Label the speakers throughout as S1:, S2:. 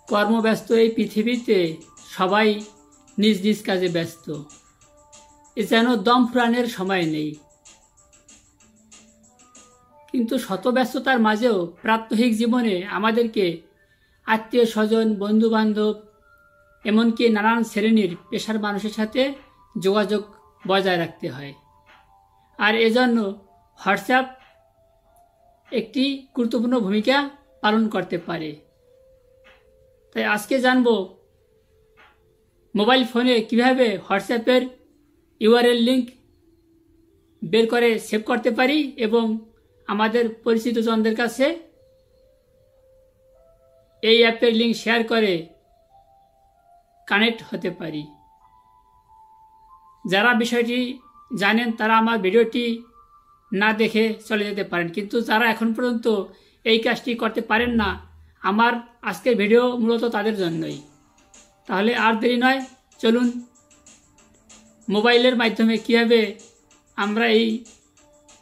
S1: কর্মব্যস্ত এই পৃথিবীতে সবাই নিজ নিজ কাজে ব্যস্ত, এ যেন দম ফুরানোর সময় নেই। কিন্তু শত ব্যস্ততার মাঝেও প্রাত্যহিক জীবনে আমাদেরকে আত্মীয় স্বজন, বন্ধুবান্ধব, এমনকি নানান শ্রেণীর পেশার মানুষের সাথে যোগাযোগ বজায় রাখতে হয়। আর এজন্য হোয়াটসঅ্যাপ একটি গুরুত্বপূর্ণ ভূমিকা পালন করতে পারে। তাই আজকে জানব মোবাইল ফোনে কিভাবে হোয়াটসঅ্যাপের ইউআরএল লিঙ্ক বের করে সেভ করতে পারি এবং আমাদের পরিচিত জনদের কাছে এই অ্যাপের লিঙ্ক শেয়ার করে কানেক্ট হতে পারি। যারা বিষয়টি জানেন তারা আমার ভিডিওটি না দেখে চলে যেতে পারেন, কিন্তু যারা এখন পর্যন্ত এই কাজটি করতে পারেন না, আমার আজকের ভিডিও মূলত তাদের জন্যই। তাহলে আর দেরি নয়, চলুন মোবাইলের মাধ্যমে কিভাবে আমরা এই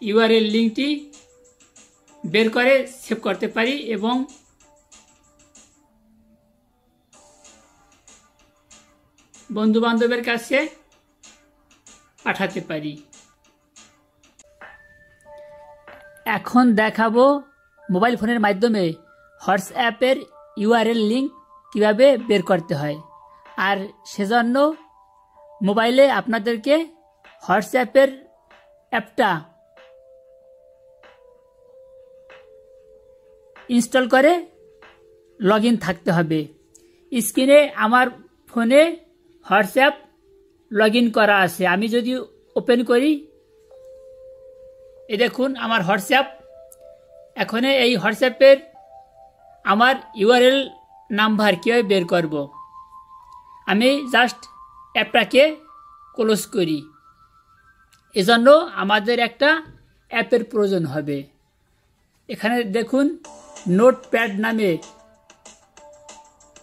S1: ইউআরএল লিঙ্কটি বের করে সেভ করতে পারি এবং বন্ধুবান্ধবের কাছে পাঠাতে পারি। এখন দেখাবো মোবাইল ফোনের মাধ্যমে হোয়াটসঅ্যাপের ইউআরএল লিঙ্ক কিভাবে বের করতে হয়। আর সেজন্য মোবাইলে আপনাদেরকে হোয়াটসঅ্যাপের অ্যাপটা ইনস্টল করে লগ ইন থাকতে হবে। স্ক্রিনে আমার ফোনে হোয়াটসঅ্যাপ লগ ইন করা আছে। আমি যদি ওপেন করি, এই দেখুন আমার হোয়াটসঅ্যাপ। এখন এই হোয়াটসঅ্যাপের আমার ইউআরএল নাম্বার কীভাবে বের করব, আমি জাস্ট অ্যাপটাকে ক্লোজ করি। এজন্য আমাদের একটা অ্যাপের প্রয়োজন হবে। এখানে দেখুন নোটপ্যাড নামে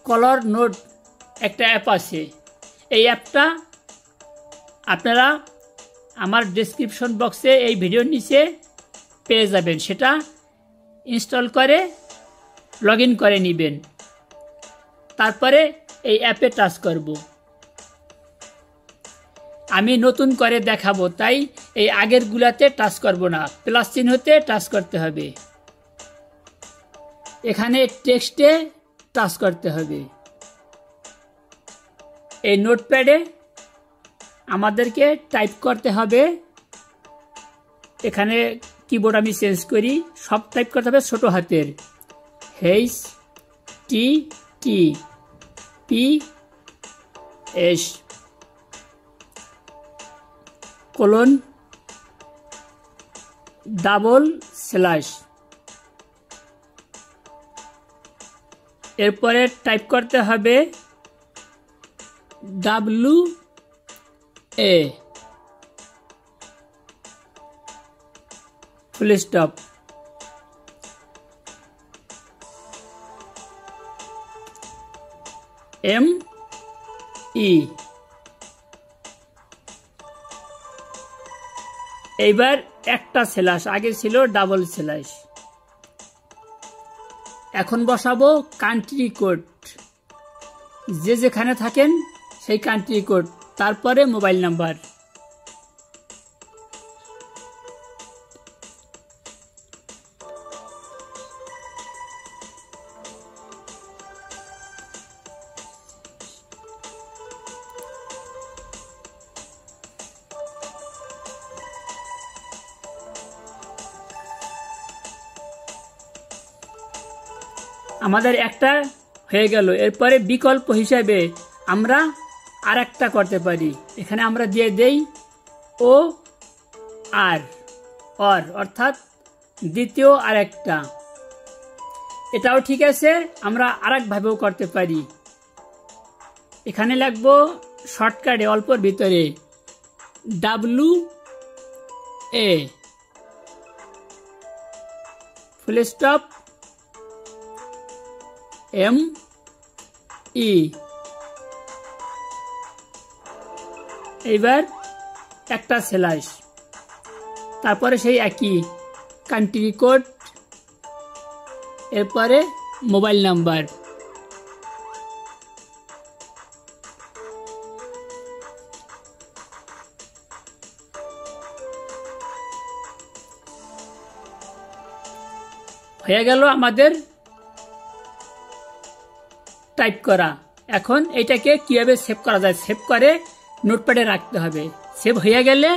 S1: ColorNote একটা অ্যাপ আছে। এই অ্যাপটা আপনারা আমার ডেসক্রিপশন বক্সে এই ভিডিওর নিচে পেয়ে যাবেন। সেটা ইনস্টল করে লগ ইন করে নেবেন। তারপরে এই অ্যাপে টাচ করব। আমি নতুন করে দেখাবো, তাই এই আগেরগুলাতে টাচ করব না, প্লাস চিহ্নতে টাচ করতে হবে। এখানে টেক্সটে টাচ করতে হবে। এই নোটপ্যাডে আমাদেরকে টাইপ করতে হবে। এখানে কিবোর্ড আমি চেঞ্জ করি, সব টাইপ করতে হবে ছোট হাতের। HTTPS :/। এরপরে টাইপ করতে হবে WA ফুল স্টপ। ME। এইবার একটা স্ল্যাশ, আগে ছিল ডাবল স্ল্যাশ। এখন বসাবো কান্ট্রি কোড, যে যেখানে থাকেন সেই কান্ট্রি কোড, তারপরে মোবাইল নাম্বার। আমাদের একটা হয়ে গেল। এরপরে বিকল্প হিসাবে আমরা আর একটা করতে পারি। এখানে আমরা দিয়ে দেই OR, অর্থাৎ দ্বিতীয় আরেকটা। এটাও ঠিক আছে, আমরা আরেকভাবেও করতে পারি। এখানে লিখবো শর্টকাটে অল্পর ভিতরে WA ফুল স্টপ ME। এইবার একটা স্ল্যাশ, তারপরে সেই একই কান্ট্রি কোড, এরপরে মোবাইল নাম্বার। হয়ে গেল আমাদের টাইপ করা। এখন এটাকে কিভাবে সেভ করা যায়, সেভ করে নোটপ্যাডে রাখতে হবে। সেভ হয়ে গেলে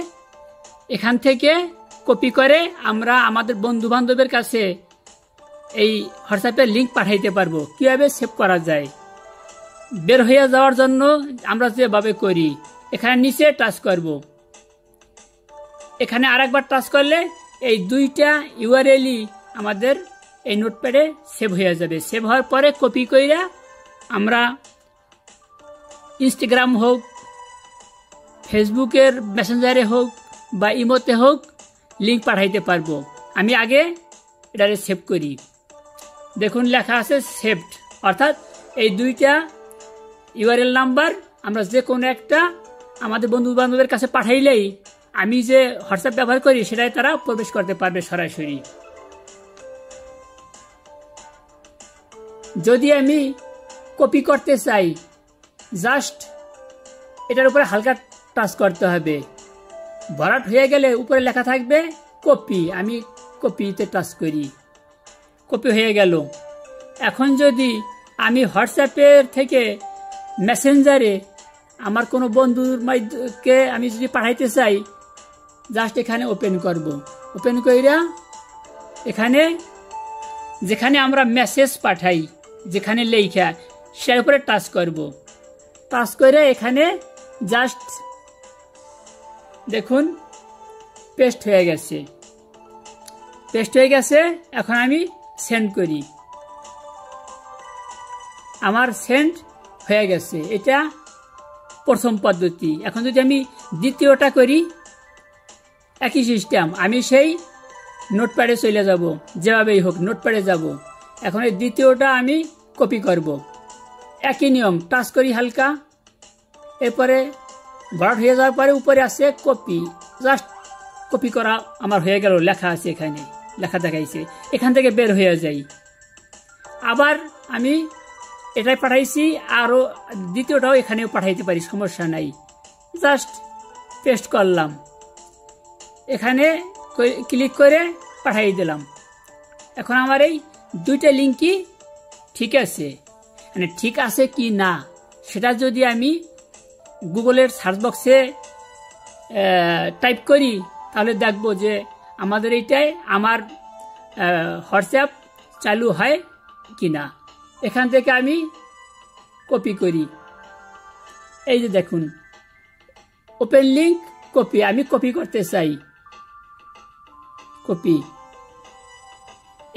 S1: এখান থেকে কপি করে আমরা আমাদের বন্ধু বান্ধবের কাছে এই হোয়াটসঅ্যাপের লিঙ্ক পাঠাইতে পারবো। কিভাবে সেভ করা যায়, বের হয়ে যাওয়ার জন্য আমরা যেভাবে করি, এখানে নিচে টাচ করব, এখানে আরেকবার টাচ করলে এই দুইটা ইউআরএলই আমাদের এই নোটপ্যাডে সেভ হয়ে যাবে। সেভ হওয়ার পরে কপি কইরা আমরা ইনস্টাগ্রাম হোক, ফেসবুকের মেসেঞ্জারে হোক বা ইমোতে হোক লিঙ্ক পাঠাইতে পারবো। আমি আগে এটারে সেভ করি। দেখুন লেখা আছে সেভড, অর্থাৎ এই দুইটা ইউআরএল নাম্বার আমরা যে কোনো একটা আমাদের বন্ধু বান্ধবের কাছে পাঠাইলেই আমি যে হোয়াটসঅ্যাপ ব্যবহার করি সেটাই তারা প্রবেশ করতে পারবে সরাসরি। যদি আমি কপি করতে চাই, জাস্ট এটার উপরে হালকা টাচ করতে হবে। ভরাট হয়ে গেলে উপরে লেখা থাকবে কপি, আমি কপিতে টাচ করি, কপি হয়ে গেল। এখন যদি আমি হোয়াটসঅ্যাপের থেকে মেসেঞ্জারে আমার কোনো বন্ধুকে আমি যদি পাঠাইতে চাই, জাস্ট এখানে ওপেন করব। ওপেন কইরা এখানে যেখানে আমরা মেসেজ পাঠাই, যেখানে লেখা, সেটার উপরে টাচ করব। টাচ করে এখানে জাস্ট দেখুন পেস্ট হয়ে গেছে, পেস্ট হয়ে গেছে। এখন আমি সেন্ড করি, আমার সেন্ড হয়ে গেছে। এটা প্রথম পদ্ধতি। এখন যদি আমি দ্বিতীয়টা করি, একই সিস্টেম, আমি সেই নোটপ্যাডে চলে যাব, যেভাবেই হোক নোটপ্যাডে যাব। এখন এই দ্বিতীয়টা আমি কপি করব, একই নিয়ম, টাচ করি হালকা, এরপরে ভরাট হয়ে যাওয়ার পরে উপরে আছে কপি, জাস্ট কপি করা আমার হয়ে গেল। লেখা আছে এখানে, লেখা দেখাইছে, এখান থেকে বের হয়ে যাই। আবার আমি এটাই পাঠাইছি, আরও দ্বিতীয়টাও এখানেও পাঠাইতে পারি, সমস্যা নাই। জাস্ট পেস্ট করলাম, এখানে ক্লিক করে পাঠাই দিলাম। এখন আমার এই দুইটা লিঙ্কই ঠিক আছে, মানে ঠিক আছে কি না সেটা যদি আমি গুগলের সার্চ বক্সে টাইপ করি, তাহলে দেখব যে আমাদের এইটাই আমার হোয়াটসঅ্যাপ চালু হয় কি না। এখান থেকে আমি কপি করি, এই যে দেখুন ওপেন লিঙ্ক কপি, আমি কপি করতে চাই, কপি।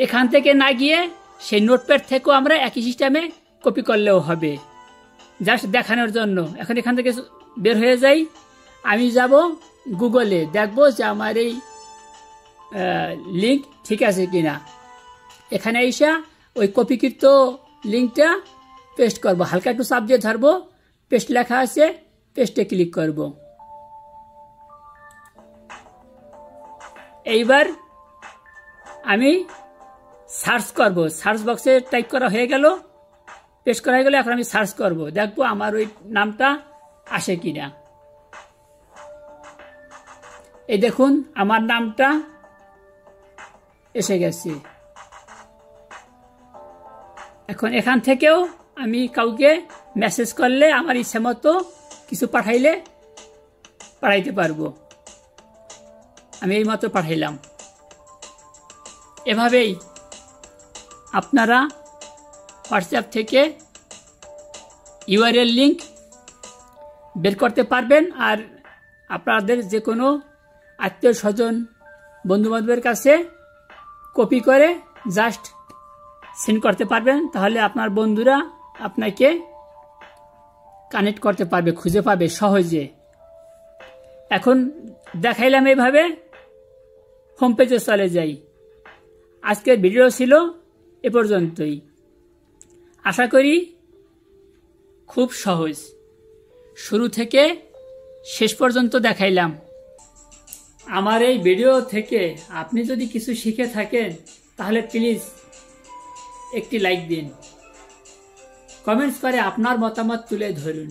S1: এখান থেকে না গিয়ে সেই নোটপ্যাড থেকেও আমরা একই সিস্টেমে কপি করলেও হবে, জাস্ট দেখানোর জন্য। এখন এখান থেকে বের হয়ে যাই, আমি যাব গুগলে, দেখব যে আমার এই লিঙ্ক ঠিক আছে কিনা। এখানে এসে ওই কপিকৃত লিঙ্কটা পেস্ট করব, হালকা একটু চাপ দিয়ে ধরবো, পেস্ট লেখা আছে, পেস্টে ক্লিক করব। এইবার আমি সার্চ করব, সার্চ বক্সে টাইপ করা হয়ে গেল, পেস্ট করা হয়ে গেল। এখন আমি সার্চ করব, দেখবো আমার ওই নামটা আসে কিনা। এই দেখুন আমার নামটা এসে গেছে। এখন এখান থেকেও আমি কাউকে মেসেজ করলে আমার ইচ্ছে মতো কিছু পাঠাইলে পাঠাইতে পারবো। আমি এই মতো পাঠাইলাম। এভাবেই আপনারা হোয়াটসঅ্যাপ থেকে ইউআরএল লিঙ্ক বের করতে পারবেন, আর আপনাদের যে কোনো আত্মীয় স্বজন বন্ধুবান্ধবের কাছে কপি করে জাস্ট সেন্ড করতে পারবেন। তাহলে আপনার বন্ধুরা আপনাকে কানেক্ট করতে পারবে, খুঁজে পাবে সহজে। এখন দেখাইলাম এইভাবে, হোম পেজে চলে যাই। আজকের ভিডিও ছিল এ পর্যন্তই। আশা করি খুব সহজ, শুরু থেকে শেষ পর্যন্ত দেখাইলাম। আমার এই ভিডিও থেকে আপনি যদি কিছু শিখে থাকেন তাহলে প্লিজ একটি লাইক দিন, কমেন্টস করে আপনার মতামত তুলে ধরুন।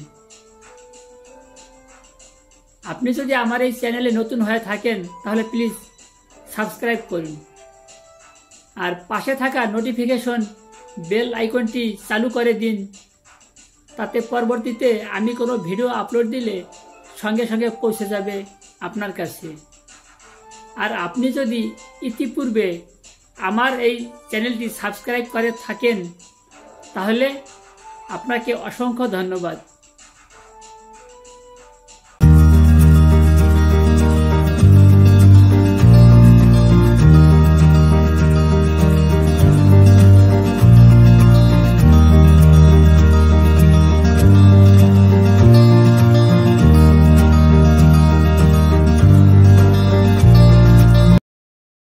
S1: আপনি যদি আমার এই চ্যানেলে নতুন হয়ে থাকেন তাহলে প্লিজ সাবস্ক্রাইব করুন। আর পাশে থাকা নোটিফিকেশন বেল আইকনটি চালু করে দিন, তাতে পরবর্তীতে আমি কোনো ভিডিও আপলোড দিলে সঙ্গে সঙ্গে পৌঁছে যাবে আপনার কাছে। আর আপনি যদি ইতিপূর্বে আমার এই চ্যানেলটি সাবস্ক্রাইব করে থাকেন তাহলে আপনাকে অসংখ্য ধন্যবাদ।